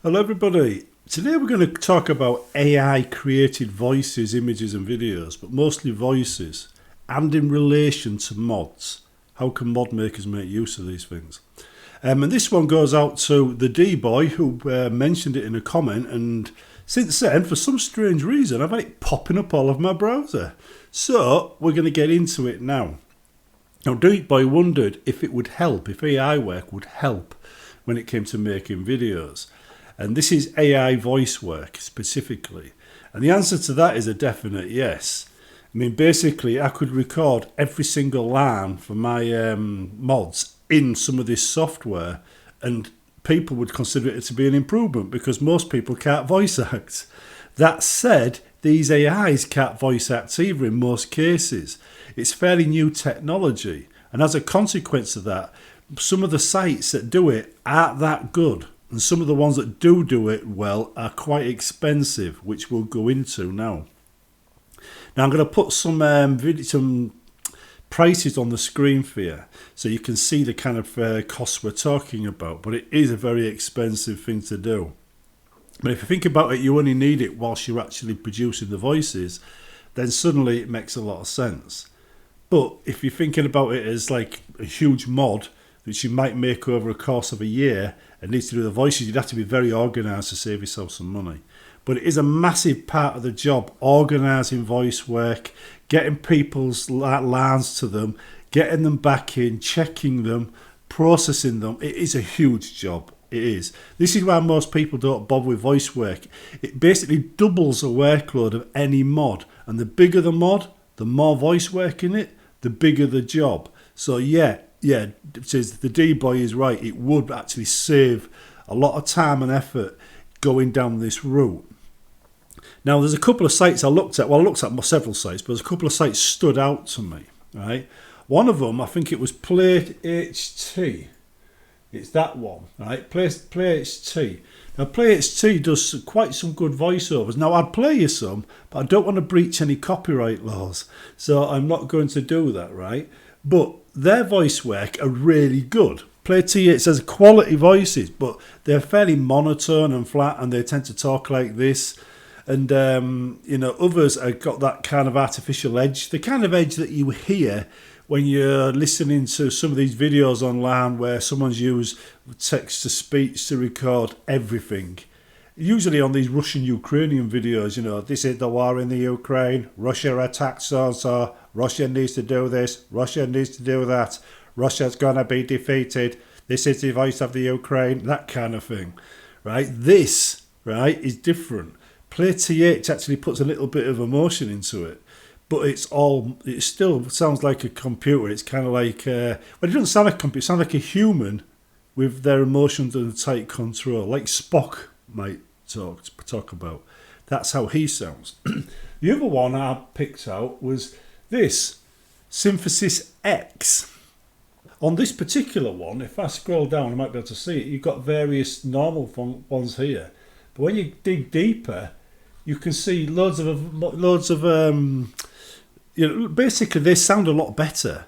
Hello everybody. Today we're going to talk about AI created voices, images and videos, but mostly voices, and in relation to mods. How can mod makers make use of these things? And this one goes out to the D-Boy who mentioned it in a comment, and since then, for some strange reason, I've had it popping up all of my browser. So we're going to get into it now. Now, D-Boy wondered if it would help, if AI work would help when it came to making videos. And this is AI voice work specifically. And the answer to that is a definite yes. I mean, basically, I could record every single line for my mods in some of this software, and people would consider it to be an improvement because most people can't voice act. That said, these AIs can't voice act either in most cases. It's fairly new technology, and as a consequence of that, some of the sites that do it aren't that good. And some of the ones that do it well are quite expensive, which we'll go into now. Now I'm going to put some prices on the screen for you, so you can see the kind of costs we're talking about. But it is a very expensive thing to do. But if you think about it, you only need it whilst you're actually producing the voices, then suddenly it makes a lot of sense. But if you're thinking about it as like a huge mod that you might make over a course of a year and needs to do the voices, you'd have to be very organised to save yourself some money. But it is a massive part of the job, organising voice work, getting people's lines to them, getting them back in, checking them, processing them. It is a huge job. It is. This is why most people don't bother with voice work. It basically doubles the workload of any mod. And the bigger the mod, the more voice work in it, the bigger the job. So yeah, it says the D-Boy is right. It would actually save a lot of time and effort going down this route. Now, there's a couple of sites I looked at. Well, I looked at several sites, but there's a couple of sites stood out to me. Right, one of them, I think it was path.ht. It's that one, right? path.ht. Now, path.ht does quite some good voiceovers. Now, I'd play you some, but I don't want to breach any copyright laws, so I'm not going to do that, right? But their voice work are really good. path.ht says quality voices, but they're fairly monotone and flat, and they tend to talk like this. And others have got that kind of artificial edge, the kind of edge that you hear when you're listening to some of these videos online where someone's used text to speech to record everything. Usually on these Russian-Ukrainian videos, this is the war in the Ukraine, Russia attacked so-and-so, Russia needs to do this, Russia needs to do that, Russia's going to be defeated, this is the voice of the Ukraine, that kind of thing, right? This, right, is different. path.ht actually puts a little bit of emotion into it, but it still sounds like a computer. It's kind of like, it doesn't sound like a computer, it sounds like a human with their emotions under tight control, like Spock might talk about. That's how he sounds. The other one I picked out was this, Synthesis X. On this particular one, if I scroll down, I might be able to see it. You've got various normal ones here, but when you dig deeper, you can see loads of basically they sound a lot better.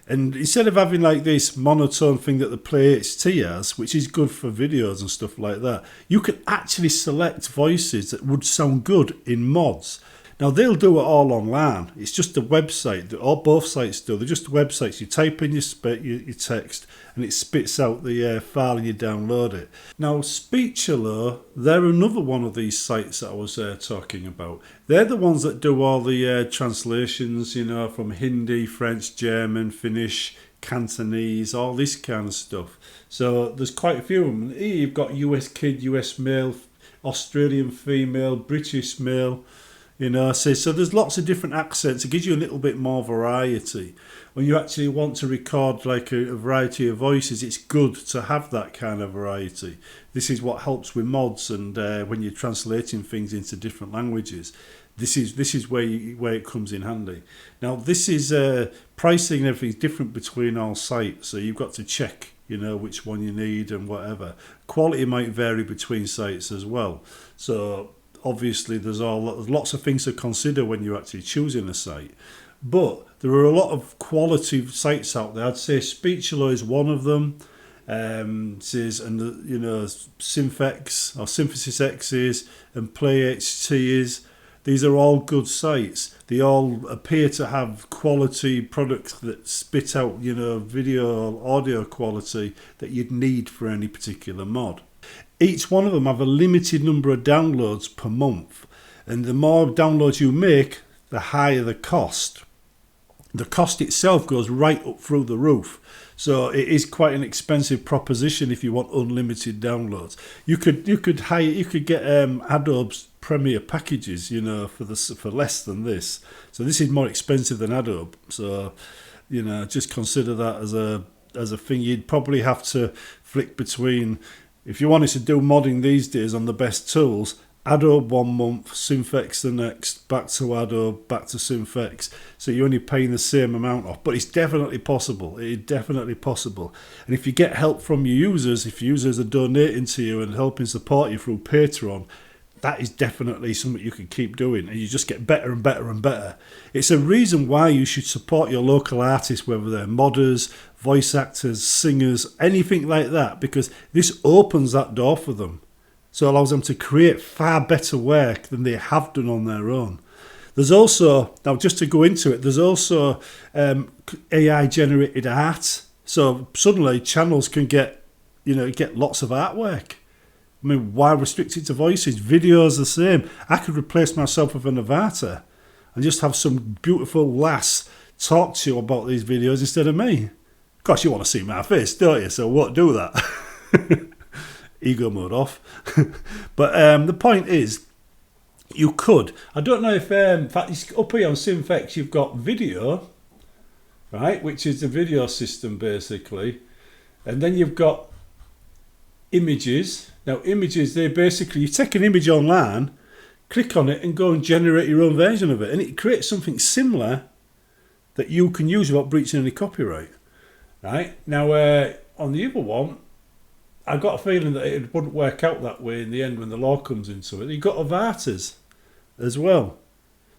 And instead of having like this monotone thing that the path.ht has, which is good for videos and stuff like that, you can actually select voices that would sound good in mods. Now, they'll do it all online. It's just a website that both sites do. They're just websites. You type in your text and it spits out the file and you download it. Now, Speechaloo, they're another one of these sites that I was talking about. They're the ones that do all the translations, from Hindi, French, German, Finnish, Cantonese, all this kind of stuff. So there's quite a few of them. Here you've got US kid, US male, Australian female, British male. So there's lots of different accents. It gives you a little bit more variety. When you actually want to record like a variety of voices, it's good to have that kind of variety. This is what helps with mods and when you're translating things into different languages. This is where it comes in handy. Now, this is pricing and everything's different between all sites, so you've got to check which one you need and whatever. Quality might vary between sites as well. So obviously there's lots of things to consider when you're actually choosing a site, but there are a lot of quality sites out there. I'd say Speechaloo is one of them. X's and Synfx or Synthesis X's and path.ht. These are all good sites. They all appear to have quality products that spit out, video or audio quality that you'd need for any particular mod. Each one of them have a limited number of downloads per month, and the more downloads you make, the higher the cost. The cost itself goes right up through the roof. So it is quite an expensive proposition if you want unlimited downloads. You could get Adobe's Premiere packages, for less than this. So this is more expensive than Adobe. So, just consider that as a thing. You'd probably have to flick between, if you wanted to do modding these days on the best tools, Adobe 1 month, Synfx the next, back to Adobe, back to Synfx. So you're only paying the same amount off. But it's definitely possible. It is definitely possible. And if you get help from your users, if users are donating to you and helping support you through Patreon, that is definitely something you can keep doing, and you just get better and better and better. It's a reason why you should support your local artists, whether they're modders, voice actors, singers, anything like that, because this opens that door for them. So it allows them to create far better work than they have done on their own. There's also, now just to go into it, there's also AI generated art. So suddenly channels can get lots of artwork. I mean, why restrict it to voices? Videos the same. I could replace myself with an avatar and just have some beautiful lass talk to you about these videos instead of me. Of course, you want to see my face, don't you? So what? Do that. Ego mode off. But the point is, you could. I don't know if, in fact, it's up here on Synfx, you've got video, right, which is the video system basically, and then you've got images. Now, images, they basically, you take an image online, click on it, and go and generate your own version of it, and it creates something similar that you can use without breaching any copyright. Right now, on the other one, I got a feeling that it wouldn't work out that way in the end when the law comes into it. You've got avatars as well.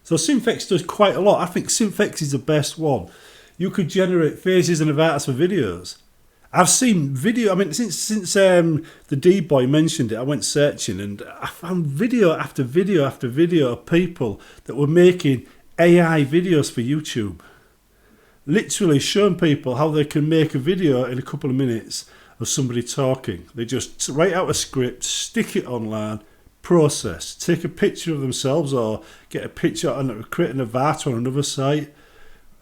So Synfx does quite a lot. I think Synfx is the best one. You could generate faces and avatars for videos. I've seen video, I mean, since the D-Boy mentioned it, I went searching and I found video after video after video of people that were making AI videos for YouTube. Literally showing people how they can make a video in a couple of minutes of somebody talking. They just write out a script, stick it online, process, take a picture of themselves or get a picture and create an avatar on another site,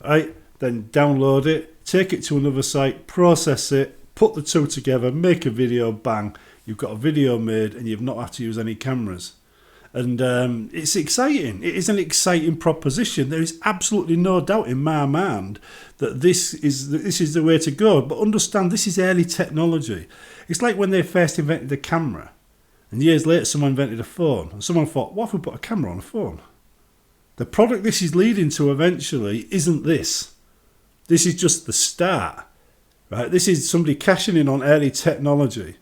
right? Then download it, take it to another site, process it, put the two together, make a video, bang, you've got a video made and you've not had to use any cameras. And it's exciting. It is an exciting proposition. There is absolutely no doubt in my mind that this is the way to go. But understand, this is early technology. It's like when they first invented the camera, and years later someone invented a phone, and someone thought, what if we put a camera on a phone? The product this is leading to eventually isn't this. This is just the start, right? This is somebody cashing in on early technology.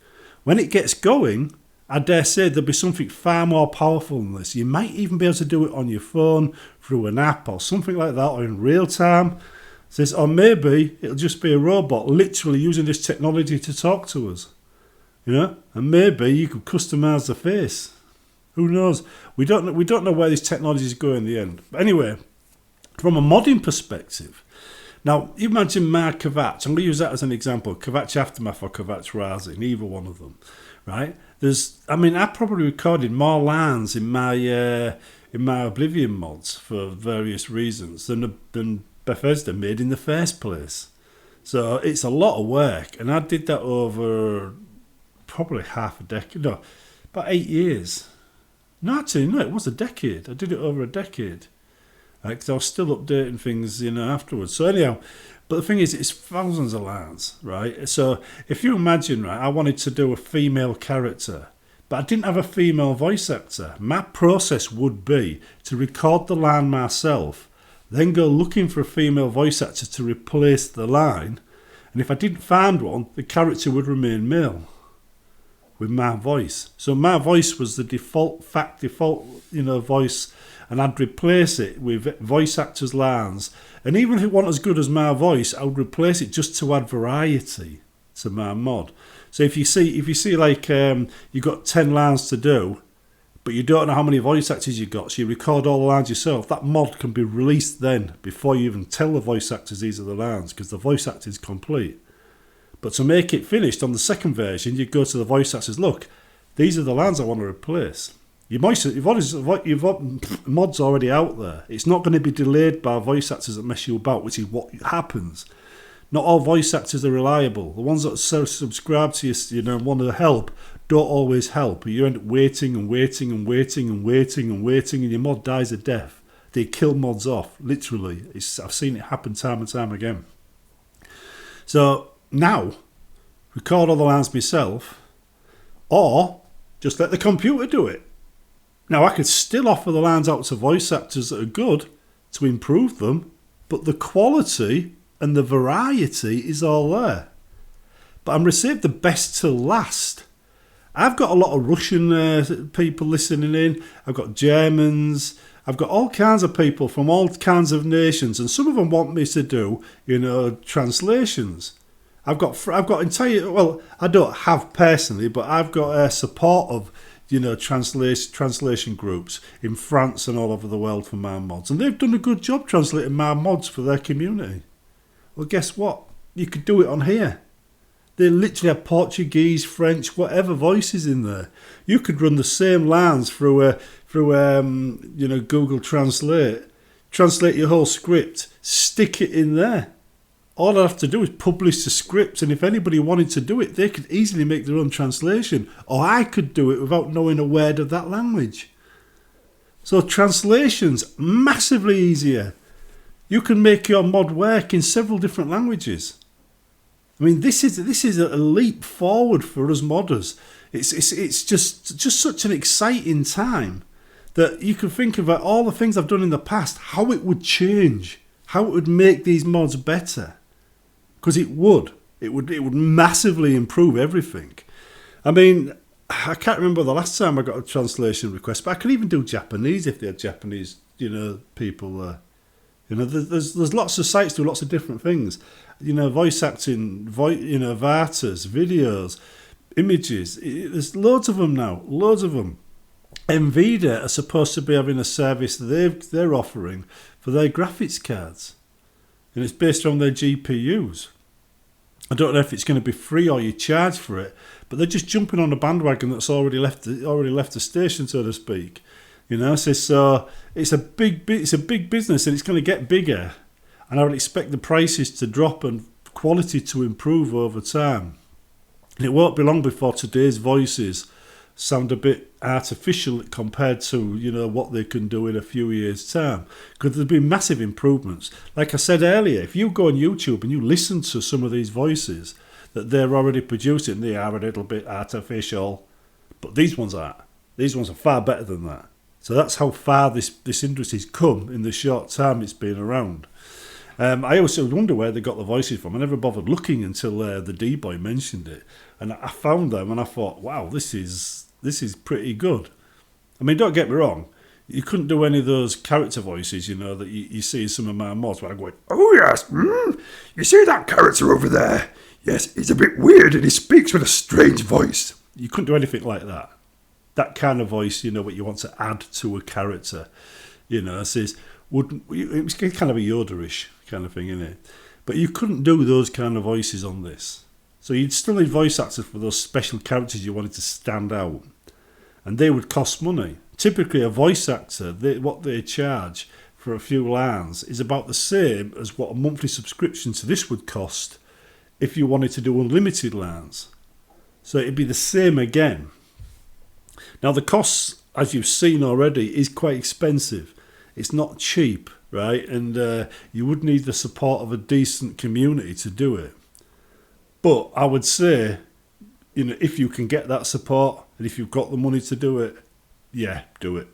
When it gets going, I dare say there'll be something far more powerful than this. You might even be able to do it on your phone through an app or something like that, or in real time. Or maybe it'll just be a robot literally using this technology to talk to us. And maybe you could customize the face. Who knows? We don't know where this technology is going in the end. But anyway, from a modding perspective, now imagine my Kvatch. I'm going to use that as an example. Kvatch Aftermath or Kvatch Rising, either one of them, right? I probably recorded more lines in my Oblivion mods for various reasons than Bethesda made in the first place. So it's a lot of work, and I did that over probably half a decade, no, about 8 years. No, actually, no, it was a decade. I did it over a decade, because I was still updating things, afterwards. So anyhow, but the thing is, it's thousands of lines, right? So if you imagine, right, I wanted to do a female character, but I didn't have a female voice actor. My process would be to record the line myself, then go looking for a female voice actor to replace the line, and if I didn't find one, the character would remain male with my voice. So my voice was the default voice, and I'd replace it with voice actors' lines. And even if it wasn't as good as my voice, I would replace it just to add variety. to my mod. So if you see like you've got 10 lines to do, but you don't know how many voice actors you've got, so you record all the lines yourself, that mod can be released then before you even tell the voice actors these are the lines, because the voice actor is complete. But to make it finished on the second version, you go to the voice actors, look, these are the lines I want to replace. Your mod's already out there. It's not going to be delayed by voice actors that mess you about, which is what happens. Not all voice actors are reliable. The ones that subscribe to you, and want to help, don't always help. You end up waiting and waiting and waiting and waiting and waiting, and your mod dies a death. They kill mods off, literally. I've seen it happen time and time again. So now, record all the lines myself, or just let the computer do it. Now, I could still offer the lines out to voice actors that are good to improve them, but the quality and the variety is all there. But I'm received the best till last. I've got a lot of Russian people listening in. I've got Germans. I've got all kinds of people from all kinds of nations, and some of them want me to do, translations. I've got entire. Well, I don't have personally, but I've got support of translation groups in France and all over the world for my mods, and they've done a good job translating my mods for their community. Well, guess what? You could do it on here. They literally have Portuguese, French, whatever voices in there. You could run the same lines through Google Translate your whole script, stick it in there. All I have to do is publish the script, and if anybody wanted to do it, they could easily make their own translation, or I could do it without knowing a word of that language. So translation's massively easier. You can make your mod work in several different languages. I mean, this is a leap forward for us modders. It's just such an exciting time that you can think about all the things I've done in the past, how it would change, how it would make these mods better. Because it would massively improve everything. I mean, I can't remember the last time I got a translation request, but I can even do Japanese if they had Japanese, people there. There's lots of sites do lots of different things. Voice acting, vartas, videos, images. There's loads of them now, loads of them. Nvidia are supposed to be having a service they're offering for their graphics cards, and it's based on their GPUs. I don't know if it's going to be free or you charge for it, but they're just jumping on a bandwagon that's already left the station, so to speak. So it's a big business, and it's going to get bigger. And I would expect the prices to drop and quality to improve over time. And it won't be long before today's voices sound a bit artificial compared to what they can do in a few years' time, because there's been massive improvements. Like I said earlier, if you go on YouTube and you listen to some of these voices that they're already producing, they are a little bit artificial, but these ones aren't. These ones are far better than that. So that's how far this industry's come in the short time it's been around. I also wonder where they got the voices from. I never bothered looking until the D-Boy mentioned it, and I found them and I thought, wow, this is pretty good. I mean, don't get me wrong, you couldn't do any of those character voices, that you see in some of my mods where I'm going, oh yes, you see that character over there? Yes, he's a bit weird and he speaks with a strange voice. You couldn't do anything like that. That kind of voice, what you want to add to a character, it's kind of a Yoda-ish kind of thing, isn't it? But you couldn't do those kind of voices on this. So you'd still need voice actors for those special characters you wanted to stand out. And they would cost money. Typically a voice actor, what they charge for a few lines is about the same as what a monthly subscription to this would cost if you wanted to do unlimited lines. So it'd be the same again. Now the costs, as you've seen already, is quite expensive. It's not cheap, right? And you would need the support of a decent community to do it. But I would say, if you can get that support and if you've got the money to do it, yeah, do it.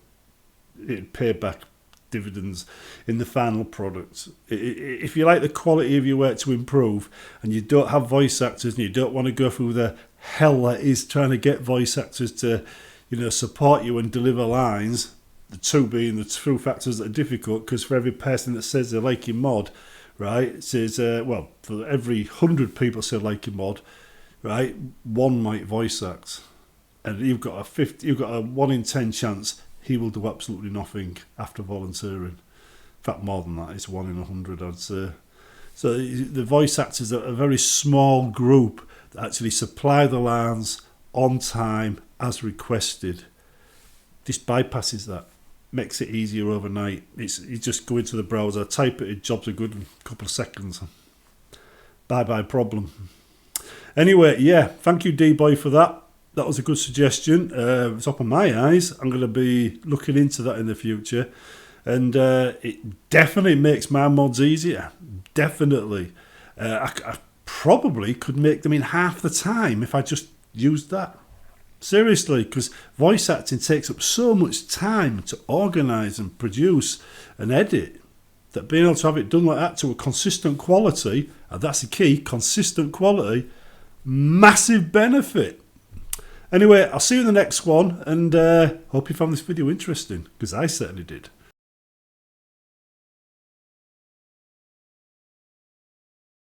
It'd pay back dividends in the final product. If you like the quality of your work to improve and you don't have voice actors and you don't want to go through the hell that is trying to get voice actors to support you and deliver lines, the two being the two factors that are difficult, because for every person that says they like your mod, right, it says, for every 100 people say like your mod, right? One might voice act, and you've got a 1 in 10 chance he will do absolutely nothing after volunteering. In fact, more than that, it's 1 in 100, I'd say. So the voice actors are a very small group that actually supply the lines on time as requested. This bypasses that, makes it easier overnight. You just go into the browser, type it in, jobs are good in a couple of seconds. Bye problem. Anyway, yeah, thank you D-Boy for that. That was a good suggestion. It's up on my eyes. I'm going to be looking into that in the future. And it definitely makes my mods easier. Definitely. I probably could make them in half the time if I just used that. Seriously, because voice acting takes up so much time to organise and produce and edit that being able to have it done like that to a consistent quality, and that's the key, consistent quality, massive benefit. Anyway, I'll see you in the next one, and hope you found this video interesting, because I certainly did.